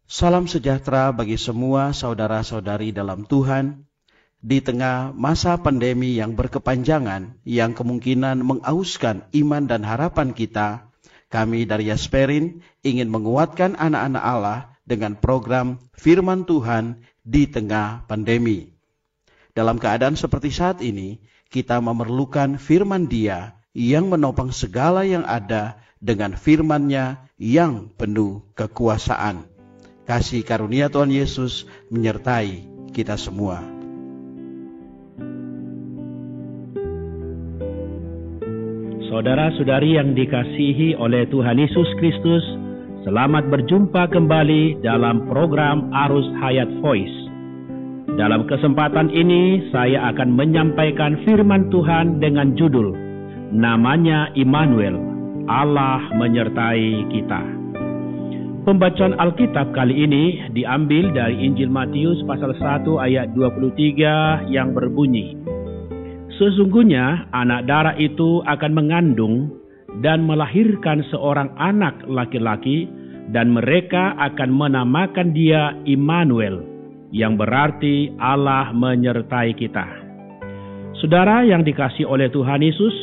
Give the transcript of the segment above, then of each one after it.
Salam sejahtera bagi semua saudara-saudari dalam Tuhan. Di tengah masa pandemi yang berkepanjangan, yang kemungkinan mengauskan iman dan harapan kita, kami dari Yasperin ingin menguatkan anak-anak Allah dengan program Firman Tuhan di tengah pandemi. Dalam keadaan seperti saat ini, kita memerlukan firman Dia yang menopang segala yang ada dengan firman-Nya yang penuh kekuasaan. Kasih karunia Tuhan Yesus menyertai kita semua. Saudara-saudari yang dikasihi oleh Tuhan Yesus Kristus, selamat berjumpa kembali dalam program Arus Hayat Voice. Dalam kesempatan ini, saya akan menyampaikan firman Tuhan dengan judul, namanya Immanuel, Allah menyertai kita. Pembacaan Alkitab kali ini diambil dari Injil Matius pasal 1 ayat 23 yang berbunyi, sesungguhnya anak darah itu akan mengandung dan melahirkan seorang anak laki-laki, dan mereka akan menamakan dia Immanuel, yang berarti Allah menyertai kita. Saudara yang dikasihi oleh Tuhan Yesus,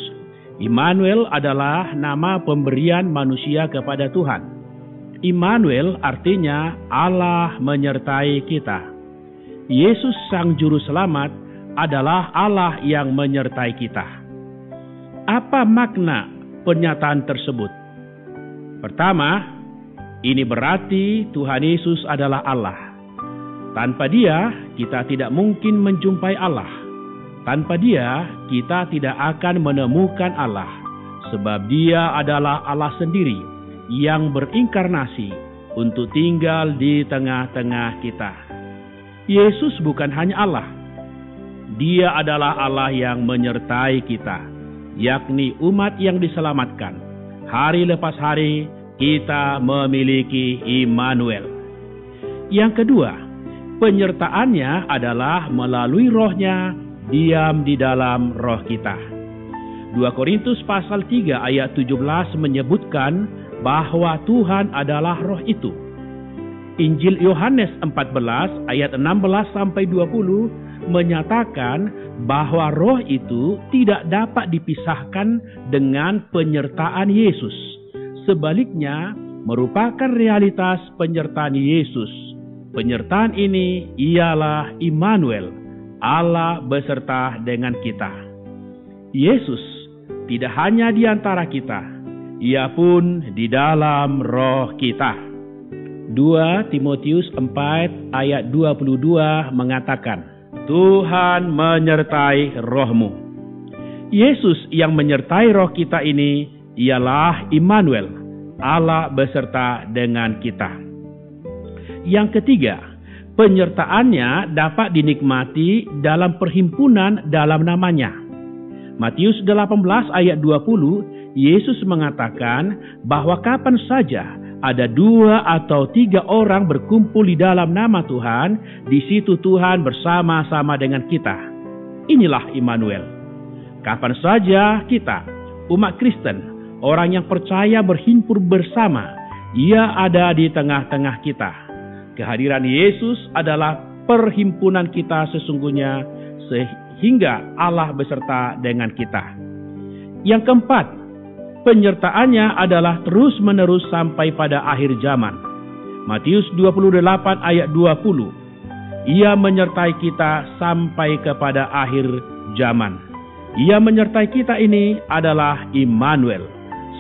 Immanuel adalah nama pemberian manusia kepada Tuhan. Immanuel artinya Allah menyertai kita. Yesus Sang Juru Selamat adalah Allah yang menyertai kita. Apa makna pernyataan tersebut? Pertama, ini berarti Tuhan Yesus adalah Allah. Tanpa Dia, kita tidak mungkin menjumpai Allah. Tanpa Dia, kita tidak akan menemukan Allah, sebab Dia adalah Allah sendiri yang berinkarnasi untuk tinggal di tengah-tengah kita. Yesus bukan hanya Allah, Dia adalah Allah yang menyertai kita, yakni umat yang diselamatkan. Hari lepas hari kita memiliki Immanuel. Yang kedua, penyertaannya adalah melalui Roh-Nya diam di dalam roh kita. 2 Korintus pasal 3 ayat 17 menyebutkan bahwa Tuhan adalah Roh itu. Injil Yohanes 14 ayat 16 sampai 20 menyatakan bahwa roh itu tidak dapat dipisahkan dengan penyertaan Yesus. Sebaliknya, merupakan realitas penyertaan Yesus. Penyertaan ini ialah Immanuel, Allah beserta dengan kita. Yesus tidak hanya di antara kita, Ia pun di dalam roh kita. 2 Timotius 4 ayat 22 mengatakan, Tuhan menyertai rohmu. Yesus yang menyertai roh kita ini ialah Immanuel, Allah beserta dengan kita. Yang ketiga, penyertaannya dapat dinikmati dalam perhimpunan dalam namanya. Matius 18 ayat 20, Yesus mengatakan bahwa kapan saja ada 2 atau 3 orang berkumpul di dalam nama Tuhan, di situ Tuhan bersama-sama dengan kita. Inilah Immanuel. Kapan saja kita, umat Kristen, orang yang percaya berhimpun bersama, Ia ada di tengah-tengah kita. Kehadiran Yesus adalah perhimpunan kita sesungguhnya, sehingga Allah beserta dengan kita. Yang keempat, penyertaannya adalah terus-menerus sampai pada akhir zaman. Matius 28 ayat 20. Ia menyertai kita sampai kepada akhir zaman. Ia menyertai kita ini adalah Immanuel.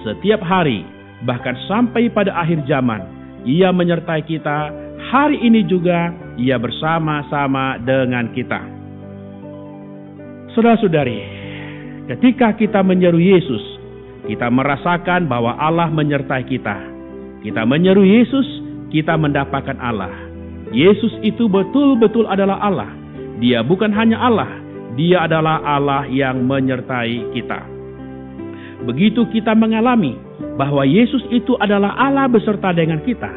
Setiap hari, bahkan sampai pada akhir zaman, Ia menyertai kita. Hari ini juga Ia bersama-sama dengan kita. Saudara-saudari, ketika kita menyeru Yesus, kita merasakan bahwa Allah menyertai kita. Kita menyeru Yesus, kita mendapatkan Allah. Yesus itu betul-betul adalah Allah. Dia bukan hanya Allah, Dia adalah Allah yang menyertai kita. Begitu kita mengalami bahwa Yesus itu adalah Allah beserta dengan kita,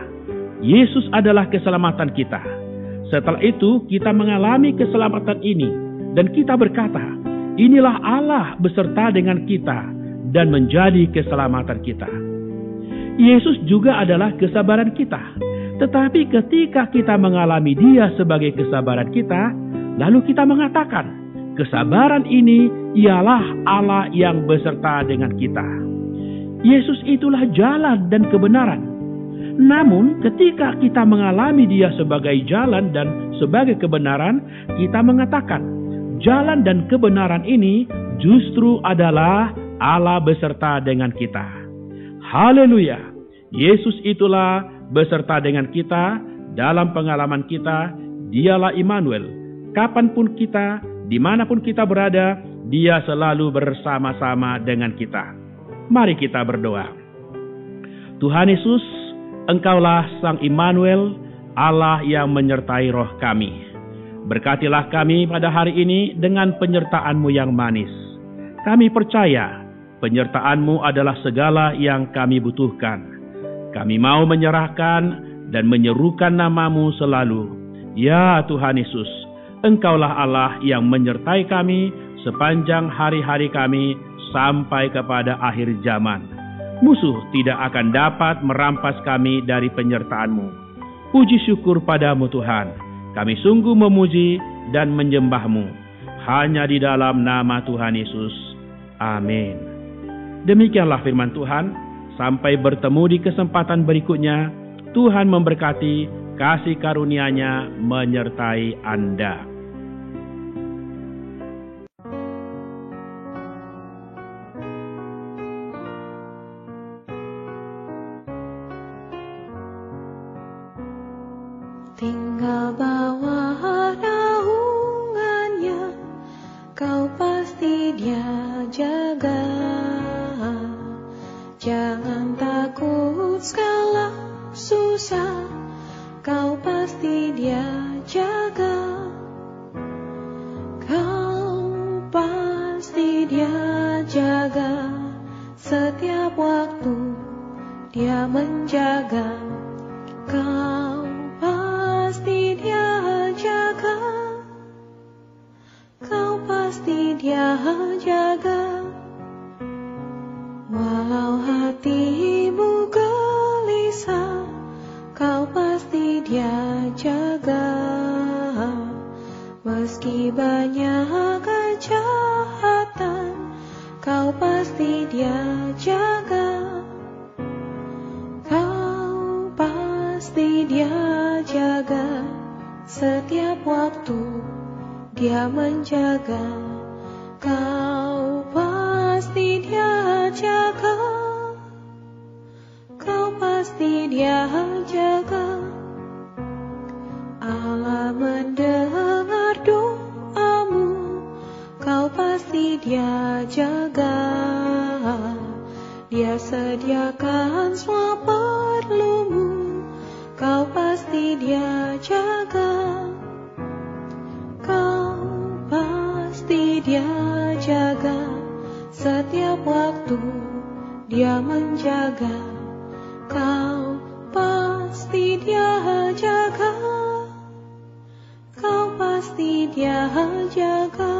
Yesus adalah keselamatan kita. Setelah itu kita mengalami keselamatan ini dan kita berkata, inilah Allah beserta dengan kita dan menjadi keselamatan kita. Yesus juga adalah kesabaran kita. Tetapi ketika kita mengalami Dia sebagai kesabaran kita, lalu kita mengatakan, kesabaran ini ialah Allah yang beserta dengan kita. Yesus itulah jalan dan kebenaran. Namun ketika kita mengalami Dia sebagai jalan dan sebagai kebenaran, kita mengatakan, jalan dan kebenaran ini justru adalah Allah beserta dengan kita. Haleluya! Yesus itulah beserta dengan kita dalam pengalaman kita. Dialah Immanuel. Kapanpun kita, dimanapun kita berada, Dia selalu bersama-sama dengan kita. Mari kita berdoa. Tuhan Yesus, Engkaulah Sang Immanuel, Allah yang menyertai roh kami. Berkatilah kami pada hari ini dengan penyertaan-Mu yang manis. Kami percaya penyertaan-Mu adalah segala yang kami butuhkan. Kami mau menyerahkan dan menyerukan nama-Mu selalu. Ya Tuhan Yesus, Engkaulah Allah yang menyertai kami sepanjang hari-hari kami sampai kepada akhir zaman. Musuh tidak akan dapat merampas kami dari penyertaan-Mu. Puji syukur padamu Tuhan. Kami sungguh memuji dan menyembah-Mu. Hanya di dalam nama Tuhan Yesus. Amin. Demikianlah firman Tuhan. Sampai bertemu di kesempatan berikutnya. Tuhan memberkati, kasih karunia-Nya menyertai Anda. Tinggal bawa naungannya, kau pasti Dia jaga. Jangan takut segala susah, kau pasti Dia jaga. Kau pasti Dia jaga, setiap waktu Dia menjaga. Kau pasti Dia jaga, kau pasti Dia jaga. Walau hatimu gelisah, kau pasti Dia jaga. Meski banyak kejahatan, kau pasti Dia jaga. Kau pasti Dia jaga, setiap waktu Dia menjaga. Kau pasti Dia jaga, kau pasti Dia jaga. Allah mendengar doamu, kau pasti Dia jaga. Dia sediakan semua perlumu, kau pasti Dia jaga. Kau pasti Dia jaga, setiap waktu Dia menjaga. Kau pasti Dia jaga, kau pasti Dia jaga.